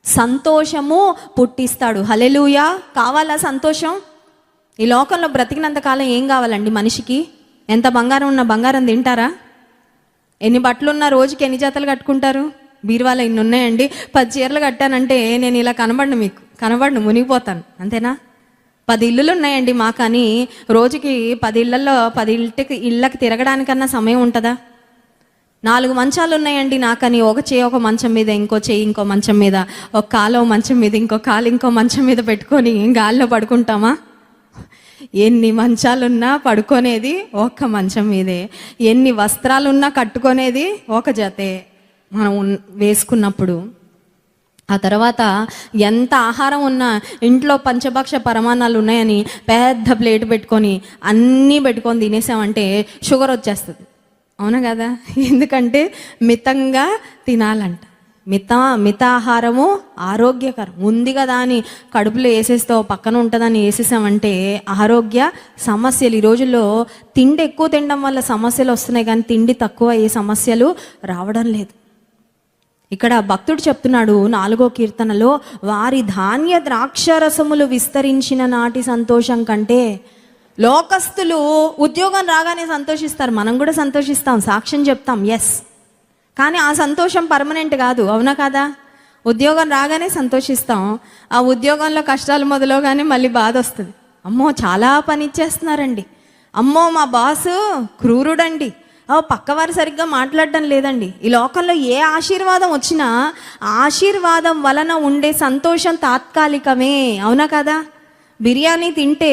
సంతోషము పుట్టిస్తాడు. హల్లెలూయా. కావాలా సంతోషం? ఈ లోకంలో బ్రతికినంత కాలం ఏం కావాలండి మనిషికి? ఎంత బంగారం ఉన్నా బంగారం తింటారా? ఎన్ని బట్టలు ఉన్నా రోజుకి ఎన్ని జతలు కట్టుకుంటారు? బీరువాలో ఇన్ని ఉన్నాయండి, 10 చీరలు కట్టానంటే నేను ఇలా కనబడను, మునిగిపోతాను. అంతేనా? 10 ఇల్లులు ఉన్నాయండి మాకు, కానీ రోజుకి 10 ఇళ్లలో 10 ఇళ్ళకి తిరగడానికన్నా సమయం ఉంటుందా? 4 మంచాలు ఉన్నాయండి నాకని, ఒక చేయి ఒక మంచం మీద, ఇంకో చేయి ఇంకో మంచం మీద, ఒక కాలు మంచం మీద, ఇంకో కాలు ఇంకో మంచం మీద పెట్టుకొని గాల్లో పడుకుంటామా? ఎన్ని మంచాలున్నా పడుకునేది ఒక్క మంచం మీదే, ఎన్ని వస్త్రాలున్నా కట్టుకునేది ఒక జతే మనం వేసుకున్నప్పుడు. ఆ తర్వాత ఎంత ఆహారం ఉన్నా, ఇంట్లో పంచభక్ష పరమాణాలు ఉన్నాయని పెద్ద ప్లేట్ పెట్టుకొని అన్నీ పెట్టుకొని తినేసామంటే షుగర్ వచ్చేస్తుంది. అవునా కదా? ఎందుకంటే మితంగా తినాలంట. మితాహారము ఆరోగ్యకరం. ఉంది కదా అని కడుపులో వేసేస్తావు, పక్కన ఉంటుందని వేసేసామంటే ఆరోగ్య సమస్యలు. ఈ రోజుల్లో తిండి ఎక్కువ తినడం వల్ల సమస్యలు వస్తున్నాయి, కానీ తిండి తక్కువ ఏ సమస్యలు రావడం లేదు. ఇక్కడ భక్తుడు చెప్తున్నాడు 4వ కీర్తనలో, వారి ధాన్య ద్రాక్షరసములు విస్తరించిన నాటి సంతోషం కంటే. లోకస్తులు ఉద్యోగం రాగానే సంతోషిస్తారు, మనం కూడా సంతోషిస్తాం, సాక్ష్యం చెప్తాం, ఎస్. కానీ ఆ సంతోషం పర్మనెంట్ కాదు. అవునా కదా? ఉద్యోగం రాగానే సంతోషిస్తాం, ఆ ఉద్యోగంలో కష్టాలు మొదలుగానే మళ్ళీ బాధ వస్తుంది. అమ్మో చాలా పని ఇచ్చేస్తున్నారండి, అమ్మో మా బాసు క్రూరుడండి, పక్కవారు సరిగ్గా మాట్లాడడం లేదండి. ఈ లోకంలో ఏ ఆశీర్వాదం వచ్చినా ఆశీర్వాదం వలన ఉండే సంతోషం తాత్కాలికమే. అవునా కదా? బిర్యానీ తింటే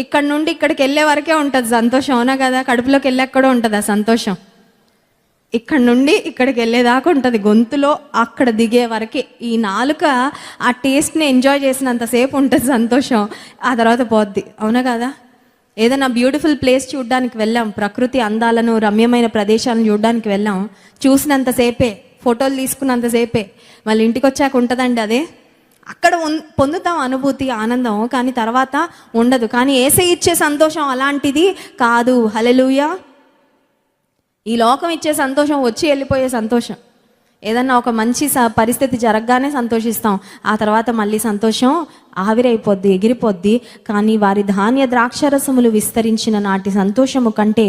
ఇక్కడ నుండి ఇక్కడికి వెళ్ళే వరకే ఉంటుంది సంతోషం. అవునా కదా? కడుపులోకి వెళ్ళాక కూడా ఉంటుంది ఆ సంతోషం. ఇక్కడ నుండి ఇక్కడికి వెళ్ళేదాకా ఉంటుంది, గొంతులో అక్కడ దిగే వరకే. ఈ నాలుక ఆ టేస్ట్ని ఎంజాయ్ చేసినంతసేపు ఉంటుంది సంతోషం, ఆ తర్వాత పోద్ది. అవునా కదా? ఏదైనా బ్యూటిఫుల్ ప్లేస్ చూడడానికి వెళ్ళాం, ప్రకృతి అందాలను, రమ్యమైన ప్రదేశాలను చూడడానికి వెళ్ళాం, చూసినంతసేపే, ఫోటోలు తీసుకున్నంతసేపే, మళ్ళీ ఇంటికి వచ్చాక ఉంటుందండి అదే. అక్కడ పొందుతాం అనుభూతి, ఆనందం, కానీ తర్వాత ఉండదు. కానీ యేసయ్య ఇచ్చే సంతోషం అలాంటిది కాదు. హల్లెలూయా. ఈ లోకం ఇచ్చే సంతోషం వచ్చి వెళ్ళిపోయే సంతోషం. ఏదన్నా ఒక మంచి పరిస్థితి జరగగానే సంతోషిస్తాం, ఆ తర్వాత మళ్ళీ సంతోషం ఆవిరైపోద్ది, ఎగిరిపోద్ది. కానీ వారి ధాన్య ద్రాక్షరసములు విస్తరించిన నాటి సంతోషము కంటే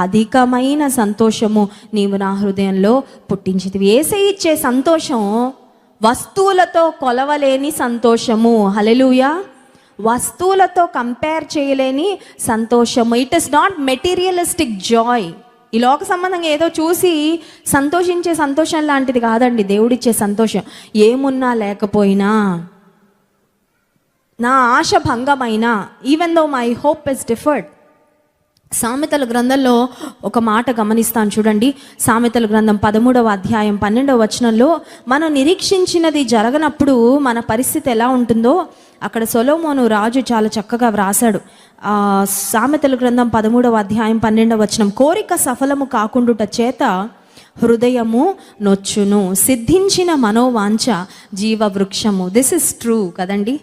అధికమైన సంతోషము నీవు నా హృదయంలో పుట్టించితివి. యేసయ్య ఇచ్చే సంతోషం వస్తువులతో కొలవలేని సంతోషము. హల్లెలూయా. వస్తువులతో కంపేర్ చేయలేని సంతోషము. It is not materialistic Joy. ఈ లోక సంబంధంగా ఏదో చూసి సంతోషించే సంతోషం లాంటిది కాదండి దేవుడిచ్చే సంతోషం. ఏమున్నా లేకపోయినా, నా ఆశ భంగమైనా, even though my hope is deferred. సామెతల గ్రంథంలో ఒక మాట గమనిస్తాను చూడండి. సామెతల గ్రంథం 13వ అధ్యాయం 12వ వచనంలో, మనం నిరీక్షించినది జరగనప్పుడు మన పరిస్థితి ఎలా ఉంటుందో అక్కడ సొలొమోను రాజు చాలా చక్కగా వ్రాసాడు. సామెతల గ్రంథం 13వ అధ్యాయం 12వ వచనం, కోరిక సఫలము కాకుండుట చేత హృదయము నొచ్చును, సిద్ధించిన మనోవాంఛ జీవవృక్షము. దిస్ ఇస్ ట్రూ కదండి.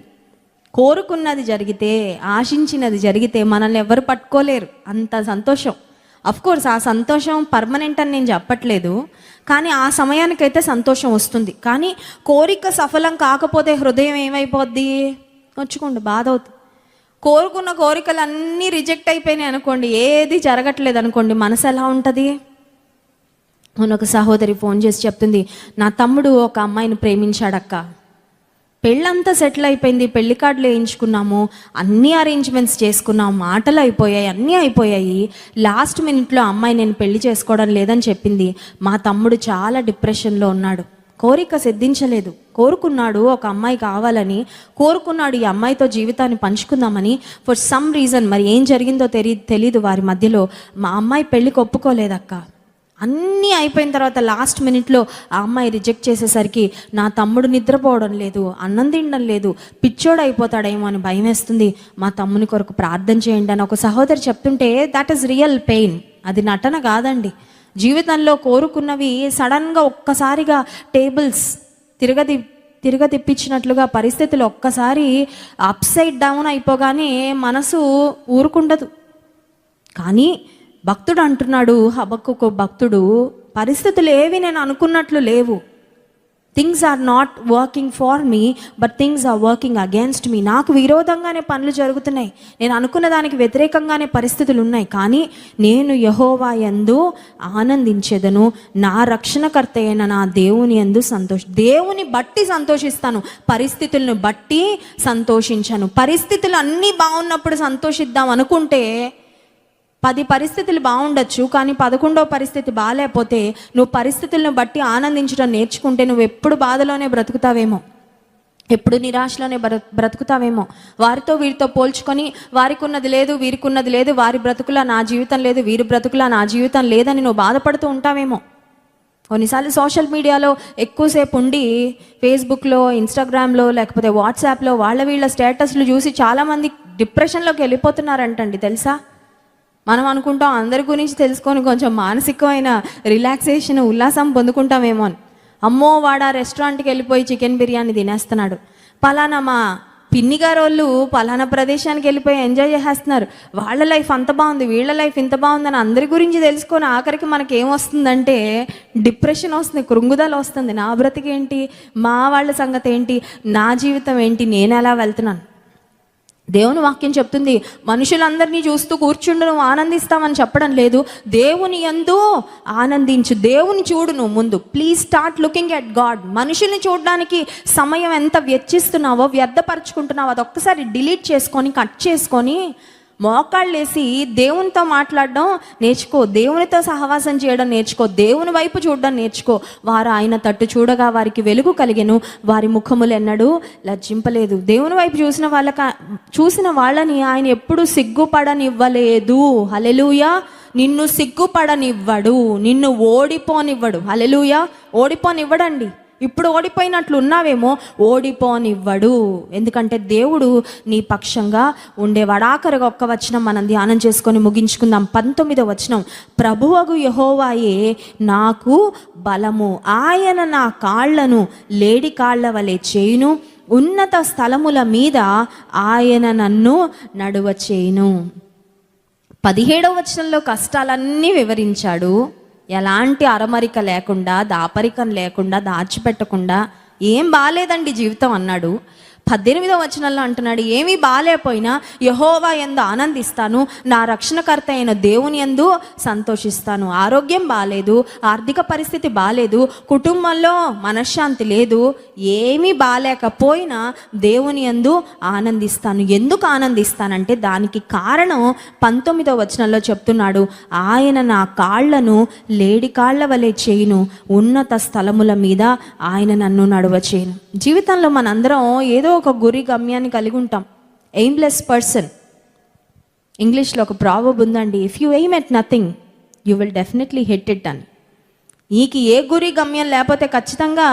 కోరుకున్నది జరిగితే, ఆశించినది జరిగితే మనల్ని ఎవరు పట్టుకోలేరు, అంత సంతోషం. అఫ్కోర్స్ ఆ సంతోషం పర్మనెంట్ అని నేను చెప్పట్లేదు, కానీ ఆ సమయానికైతే సంతోషం వస్తుంది. కానీ కోరిక సఫలం కాకపోతే హృదయం ఏమైపోద్ది? నొచ్చుకోండి, బాధ అవుతుంది. కోరుకున్న కోరికలు అన్నీ రిజెక్ట్ అయిపోయినాయి అనుకోండి, ఏది జరగట్లేదు అనుకోండి, మనసు ఎలా ఉంటుంది? ఒక సహోదరి ఫోన్ చేసి చెప్తుంది, నా తమ్ముడు ఒక అమ్మాయిని ప్రేమించాడక్క, పెళ్ళంతా సెటిల్ అయిపోయింది, పెళ్లి కార్డులు వేయించుకున్నాము, అన్ని అరేంజ్మెంట్స్ చేసుకున్నాం, మాటలు అయిపోయాయి, అన్నీ అయిపోయాయి. లాస్ట్ మినిట్లో అమ్మాయి నేను పెళ్లి చేసుకోవడం లేదని చెప్పింది. మా తమ్ముడు చాలా డిప్రెషన్లో ఉన్నాడు. కోరిక సిద్ధించలేదు. కోరుకున్నాడు ఒక అమ్మాయి కావాలని, కోరుకున్నాడు ఈ అమ్మాయితో జీవితాన్ని పంచుకుందామని. ఫర్ సమ్ రీజన్, మరి ఏం జరిగిందో తెలీదు వారి మధ్యలో, మా అమ్మాయి పెళ్ళికి ఒప్పుకోలేదక్క. అన్నీ అయిపోయిన తర్వాత లాస్ట్ మినిట్లో ఆ అమ్మాయి రిజెక్ట్ చేసేసరికి నా తమ్ముడు నిద్రపోవడం లేదు, అన్నం తినడం లేదు, పిచ్చోడు అయిపోతాడేమో అని భయం వేస్తుంది, మా తమ్ముని కొరకు ప్రార్థన చేయండి అని ఒక సహోదరి చెప్తుంటే దట్ ఈస్ రియల్ పెయిన్. అది నటన కాదండి. జీవితంలో కోరుకున్నవి సడన్గా ఒక్కసారిగా టేబుల్స్ తిప్పించినట్లుగా పరిస్థితులు ఒక్కసారి అప్సైడ్ డౌన్ అయిపోగానే మనసు ఊరుకుండదు. కానీ భక్తుడు అంటున్నాడు, హబక్కూకు భక్తుడు, పరిస్థితులు ఏవి నేను అనుకున్నట్లు లేవు. Things are not working for me but things are working against me. నాకు విరోధంగానే పనులు జరుగుతున్నాయి, నేను అనుకున్న దానికి వ్యతిరేకంగానే పరిస్థితులు ఉన్నాయి. కానీ నేను యెహోవా యందు ఆనందించెదను, నా రక్షణకర్త అయిన నా దేవుని యందు దేవుని బట్టి సంతోషిస్తాను, పరిస్థితులను బట్టి సంతోషించను. పరిస్థితులు అన్నీ బాగున్నప్పుడు సంతోషిద్దాం అనుకుంటే 10 పరిస్థితులు బాగుండొచ్చు, కానీ 11వ పరిస్థితి బాగాలేకపోతే నువ్వు పరిస్థితులను బట్టి ఆనందించడం నేర్చుకుంటే నువ్వు ఎప్పుడు బాధలోనే బ్రతుకుతావేమో, ఎప్పుడు నిరాశలోనే బ్రతుకుతావేమో. వారితో వీరితో పోల్చుకొని వారికి ఉన్నది లేదు, వీరికి ఉన్నది లేదు, వారి బ్రతుకులా నా జీవితం లేదు, వీరి బ్రతుకులా నా జీవితం లేదని నువ్వు బాధపడుతూ ఉంటావేమో. కొన్నిసార్లు సోషల్ మీడియాలో ఎక్కువసేపు ఉండి ఫేస్బుక్లో, ఇన్స్టాగ్రామ్లో, లేకపోతే వాట్సాప్లో వీళ్ళ స్టేటస్లు చూసి చాలామంది డిప్రెషన్లోకి వెళ్ళిపోతున్నారంటండి, తెలుసా? మనం అనుకుంటాం అందరి గురించి తెలుసుకొని కొంచెం మానసికమైన రిలాక్సేషన్, ఉల్లాసం పొందుకుంటామేమో అని. అమ్మో, వాడు ఆ రెస్టారెంట్కి వెళ్ళిపోయి చికెన్ బిర్యానీ తినేస్తున్నాడు, పలానా మా పిన్ని గారు వాళ్ళు పలానా ప్రదేశానికి వెళ్ళిపోయి ఎంజాయ్ చేసేస్తున్నారు, వాళ్ళ లైఫ్ అంత బాగుంది, వీళ్ళ లైఫ్ ఇంత బాగుందని అందరి గురించి తెలుసుకొని ఆఖరికి మనకి ఏమొస్తుందంటే డిప్రెషన్ వస్తుంది, కృంగుదల వస్తుంది. నా బ్రతికేంటి, మా వాళ్ళ సంగతి ఏంటి, నా జీవితం ఏంటి, నేను ఎలా వెళ్తున్నాను? దేవుని వాక్యం చెప్తుంది, మనుషులందరినీ చూస్తూ కూర్చుండు నువ్వు ఆనందిస్తామని చెప్పడం లేదు. దేవుని యందు ఆనందించు, దేవుని చూడు నువ్వు ముందు. Please start looking at God. మనుషుల్ని చూడడానికి సమయం ఎంత వ్యర్థపరుచుకుంటున్నావో అదొక్కసారి డిలీట్ చేసుకొని, కట్ చేసుకొని, మోకాళ్ళేసి దేవునితో మాట్లాడడం నేర్చుకో, దేవునితో సహవాసం చేయడం నేర్చుకో, దేవుని వైపు చూడడం నేర్చుకో. వారు ఆయన తట్టు చూడగా వారికి వెలుగు కలిగెను, వారి ముఖములు ఎన్నడూ లజ్జింపలేదు. దేవుని వైపు చూసిన వాళ్ళని ఆయన ఎప్పుడు సిగ్గుపడనివ్వలేదు. హల్లెలూయా. నిన్ను సిగ్గుపడనివ్వడు, నిన్ను ఓడిపోనివ్వడు. హల్లెలూయా. ఓడిపోనివ్వడండి. ఇప్పుడు ఓడిపోయినట్లు ఉన్నావేమో, ఓడిపోనివ్వడు. ఎందుకంటే దేవుడు నీ పక్షంగా ఉండేవాడు. ఆఖరిగా ఒక్క వచనం మనం ధ్యానం చేసుకొని ముగించుకుందాం. 19వ వచనం, ప్రభువగు యెహోవాయే నాకు బలము, ఆయన నా కాళ్లను లేడి కాళ్ల వలె చేయును, ఉన్నత స్థలముల మీద ఆయన నన్ను నడువ చేయును. 17వ వచనంలో కష్టాలన్నీ వివరించాడు. ఎలాంటి అరమరిక లేకుండా, దాపరికం లేకుండా, దాచిపెట్టకుండా, ఏం బాలేదండి జీవితం అన్నాడు. 18వ వచనంలో అంటున్నాడు, ఏమీ బాలేకపోయినా యెహోవా యందు ఆనందిస్తాను, నా రక్షణకర్త అయిన దేవుని యందు సంతోషిస్తాను. ఆరోగ్యం బాలేదు, ఆర్థిక పరిస్థితి బాలేదు, కుటుంబంలో మనశ్శాంతి లేదు, ఏమీ బాలేకపోయినా దేవుని యందు ఆనందిస్తాను. ఎందుకు ఆనందిస్తానంటే దానికి కారణం 19వ వచనంలో చెప్తున్నాడు, ఆయన నా కాళ్లను లేడి కాళ్ల వలె చేయును, ఉన్నత స్థలముల మీద ఆయన నన్ను నడువ చేయును. జీవితంలో మనందరం ఏదో ఒక గురి గమ్యాన్ని కలిగి ఉంటాం. Aimless person. ఇంగ్లీష్లో ఒక ప్రావర్బ్ ఉందండి, if you aim at nothing you will definitely hit it అని. నీకు ఏ గురి గమ్యం లేకపోతే ఖచ్చితంగా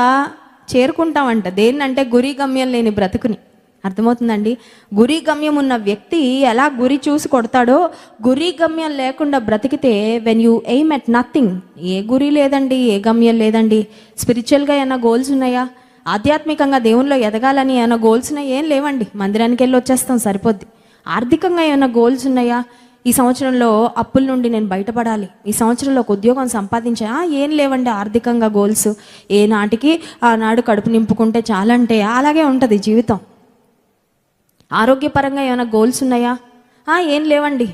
చేరుకుంటామంట. దేన్నంటే గురి గమ్యం లేని బ్రతుకుని. అర్థమవుతుందండి? గురి గమ్యం ఉన్న వ్యక్తి ఎలా గురి చూసి కొడతాడో, గురి గమ్యం లేకుండా బ్రతికితే when you aim at nothing, ఏ గురి లేదండి, ఏ గమ్యం లేదండి. స్పిరిచువల్గా ఏమైనా గోల్స్ ఉన్నాయా? ఆధ్యాత్మికంగా దేవునిలో ఎదగాలని ఏమైనా గోల్స్ ఉన్నాయా? ఏం లేవండి, మందిరానికి వెళ్ళి వచ్చేస్తాం సరిపోద్ది. ఆర్థికంగా ఏమైనా గోల్స్ ఉన్నాయా? ఈ సంవత్సరంలో అప్పుల నుండి నేను బయటపడాలి, ఈ సంవత్సరంలో ఒక ఉద్యోగం సంపాదించా? ఏం లేవండి ఆర్థికంగా గోల్స్. ఏ నాటికి ఆనాడు కడుపు నింపుకుంటే చాలంటే అలాగే ఉంటుంది జీవితం. ఆరోగ్యపరంగా ఏమైనా గోల్స్ ఉన్నాయా? ఏం లేవండి,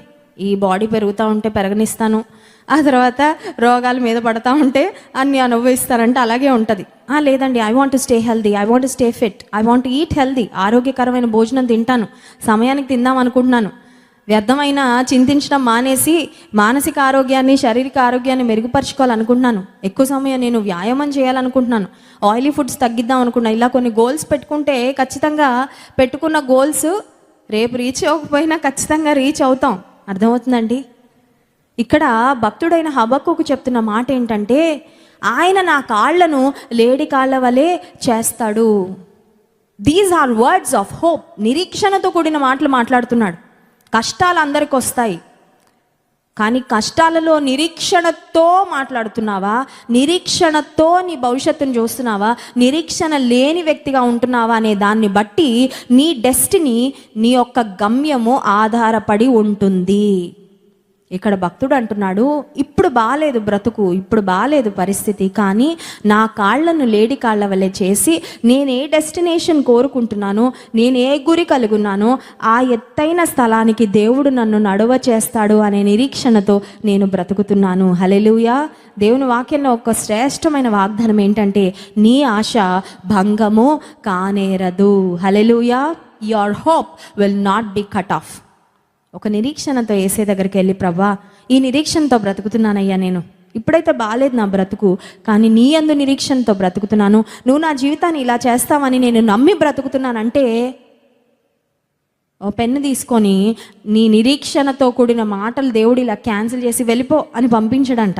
ఈ బాడీ పెరుగుతూ ఉంటే పెరగనిస్తాను, ఆ తర్వాత రోగాల మీద పడతా ఉంటే అన్నీ అనుభవిస్తారంటే అలాగే ఉంటుంది. లేదండి, I want to stay healthy, I want to stay fit, I want to eat healthy, ఆరోగ్యకరమైన భోజనం తింటాను, సమయానికి తిందాం అనుకుంటున్నాను, వ్యర్థమైన చింతించడం మానేసి మానసిక ఆరోగ్యాన్ని, శారీరక ఆరోగ్యాన్ని మెరుగుపరుచుకోవాలనుకుంటున్నాను. ఎక్కువ సమయం నేను వ్యాయామం చేయాలనుకుంటున్నాను. ఆయిలీ ఫుడ్స్ తగ్గిద్దాం అనుకున్నా. ఇలా కొన్ని గోల్స్ పెట్టుకుంటే ఖచ్చితంగా పెట్టుకున్న గోల్స్ రేపు రీచ్ అవ్వకపోయినా ఖచ్చితంగా రీచ్ అవుతాం. అర్థమవుతుందండి? ఇక్కడ భక్తుడైన హబక్కూకు చెప్తున్న మాట ఏంటంటే, ఆయన నా కాళ్లను లేడి కాళ్ళ వలె చేస్తాడు. These are words of hope. నిరీక్షణతో కూడిన మాటలు మాట్లాడుతున్నాడు. కష్టాలు అందరికి వస్తాయి, కానీ కష్టాలలో నిరీక్షణతో మాట్లాడుతున్నావా? నిరీక్షణతో నీ భవిష్యత్తును చూస్తున్నావా? నిరీక్షణ లేని వ్యక్తిగా ఉంటున్నావా అనే దాన్ని బట్టి నీ డెస్టినీ, నీ యొక్క గమ్యము ఆధారపడి ఉంటుంది. ఇక్కడ భక్తుడు అంటున్నాడు, ఇప్పుడు బాలేదు బ్రతుకు, ఇప్పుడు బాలేదు పరిస్థితి, కానీ నా కాళ్లను లేడి కాళ్ళ వల్లే చేసి నేను ఏ డెస్టినేషన్ కోరుకుంటున్నానో, నేను ఏ గురి కలుగున్నానో ఆ ఎత్తైన స్థలానికి దేవుడు నన్ను నడువ చేస్తాడు అనే నిరీక్షణతో నేను బ్రతుకుతున్నాను. హల్లెలూయా. దేవుని వాక్యంలో ఒక శ్రేష్టమైన వాగ్దానం ఏంటంటే, నీ ఆశ భంగము కానేరదు. Hallelujah. Your hope will not be cut off. ఒక నిరీక్షణతో యేసే దగ్గరికి వెళ్ళి, ప్రభా ఈ నిరీక్షణతో బ్రతుకుతున్నానయ్యా, నేను ఇప్పుడైతే బాలేదు నా బ్రతుకు, కానీ నీ యందు నిరీక్షణతో బ్రతుకుతున్నాను, నువ్వు నా జీవితాన్ని ఇలా చేస్తావని నేను నమ్మి బ్రతుకుతున్నానంటే, ఓ పెన్ను తీసుకొని నీ నిరీక్షణతో కూడిన మాటలు దేవుడు ఇలా క్యాన్సిల్ చేసి వెళ్ళిపో అని పంపించడంట.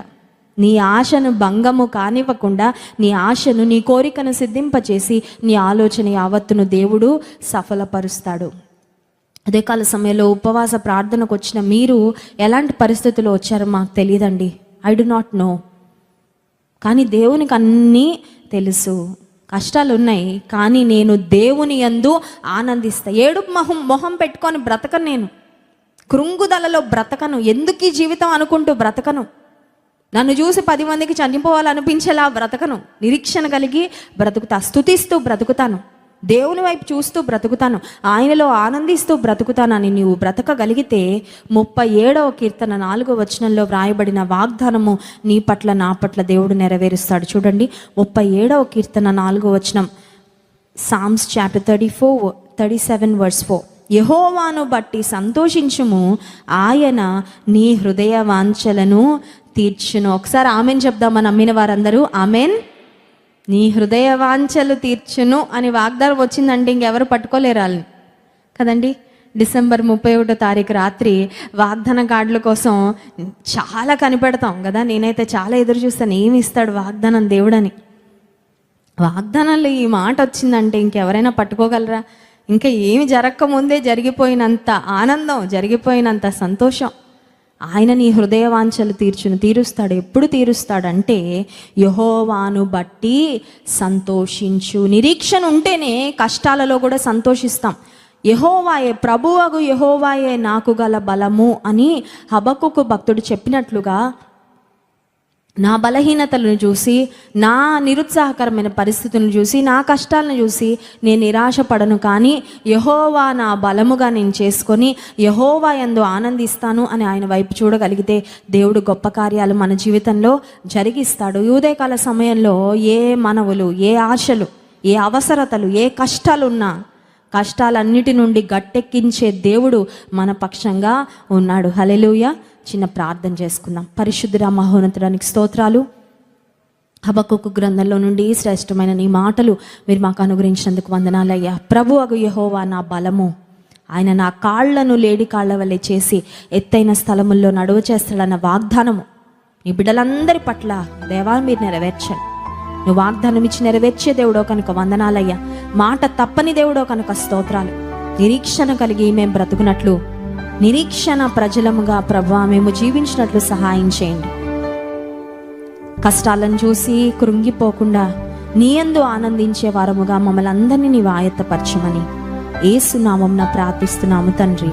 నీ ఆశను భంగము కానివ్వకుండా, నీ ఆశను, నీ కోరికను సిద్ధింపచేసి నీ ఆలోచన యావత్తును దేవుడు సఫలపరుస్తాడు. అదే కాల సమయంలో ఉపవాస ప్రార్థనకు వచ్చిన మీరు ఎలాంటి పరిస్థితుల్లో వచ్చారో మాకు తెలియదండి. I do not know. కానీ దేవునికి అన్నీ తెలుసు. కష్టాలు ఉన్నాయి, కానీ నేను దేవుని యందు ఆనందిస్తా. ఏడుపు మొహం పెట్టుకొని బ్రతకను, నేను కృంగుదలలో బ్రతకను, ఎందుకు ఈ జీవితం అనుకుంటూ బ్రతకను, నన్ను చూసి 10 మందికి చనిపోవాలనిపించేలా బ్రతకను. నిరీక్షణ కలిగి బ్రతుకుతా, స్తుతిస్తూ బ్రతుకుతాను, దేవుని వైపు చూస్తూ బ్రతుకుతాను, ఆయనలో ఆనందిస్తూ బ్రతుకుతానని నీవు బ్రతకగలిగితే 37వ కీర్తన 4వ వచనంలో వ్రాయబడిన వాగ్దానము నీ పట్ల, నా పట్ల దేవుడు నెరవేరుస్తాడు. చూడండి, 37వ కీర్తన 4వ వచనం, సామ్స్ చాప్టర్ 37 వర్స్ 4. యెహోవాను బట్టి సంతోషించుము, ఆయన నీ హృదయ వాంఛలను తీర్చును. ఒకసారి ఆమెన్ చెప్దామా నమ్మిన వారందరూ? ఆమెన్. నీ హృదయ వాంఛలు తీర్చును అని వాగ్దానం వచ్చిందంటే ఇంకెవరు పట్టుకోలేరు వాళ్ళని కదండి. డిసెంబర్ 31వ తారీఖు రాత్రి వాగ్దాన కార్డుల కోసం చాలా కనిపెడతాం కదా. నేనైతే చాలా ఎదురు చూస్తాను, ఏమి ఇస్తాడు వాగ్దానం దేవుడని. వాగ్దానాలు ఈ మాట వచ్చిందంటే ఇంకెవరైనా పట్టుకోగలరా? ఇంకా ఏమి జరగకముందే జరిగిపోయినంత ఆనందం, జరిగిపోయినంత సంతోషం. ఆయన నీ హృదయ వాంఛలు తీరుస్తాడు. ఎప్పుడు తీరుస్తాడంటే, యెహోవాను బట్టి సంతోషించు. నిరీక్షణ ఉంటేనే కష్టాలలో కూడా సంతోషిస్తాం. యెహోవాయే, ప్రభువగు యెహోవాయే నాకు గల బలము అని హబక్కూకు భక్తుడు చెప్పినట్లుగా, నా బలహీనతలను చూసి, నా నిరుత్సాహకరమైన పరిస్థితులను చూసి, నా కష్టాలను చూసి నేను నిరాశపడను, కానీ యెహోవా నా బలముగా నేను చేసుకొని యెహోవా యందు ఆనందిస్తాను అని ఆయన వైపు చూడగలిగితే దేవుడు గొప్ప కార్యాలు మన జీవితంలో జరిగిస్తాడు. ఈ ఉదయకాల సమయంలో ఏ మనవులు, ఏ ఆశలు, ఏ అవసరతలు, ఏ కష్టాలున్నా కష్టాలన్నిటి నుండి గట్టెక్కించే దేవుడు మన పక్షంగా ఉన్నాడు. హల్లెలూయా. చిన్న ప్రార్థన చేసుకుందాం. పరిశుద్ధుడా, మహోన్నతుడానికి స్తోత్రాలు. హబక్కూకు గ్రంథంలో నుండి శ్రేష్టమైన నీ మాటలు మీరు మాకు అనుగ్రహించినందుకు వందనాలయ్యా. ప్రభువగు యెహోవా నా బలము, ఆయన నా కాళ్లను లేడి కాళ్ల వల్లే చేసి ఎత్తైన స్థలముల్లో నడువ చేస్తాడన్న వాగ్దానము నీ బిడ్డలందరి పట్ల దేవా మీరు నెరవేర్చండి. నువ్వు వాగ్దానం ఇచ్చి నెరవేర్చే దేవుడో కనుక వందనాలయ్యా. మాట తప్పని దేవుడో కనుక స్తోత్రాలు. నిరీక్షణ కలిగి మేము బ్రతుకున్నట్లు, నిరీక్షణ ప్రజలముగా ప్రభువా మేము జీవించినట్లు సహాయం చేయండి. కష్టాలను చూసి కృంగిపోకుండా నీ యందు ఆనందించే వారముగా మమ్మల్ని అందరినీ నీవు ఆయత్తపరచమని యేసు నామమున ప్రార్థిస్తున్నాము తండ్రి.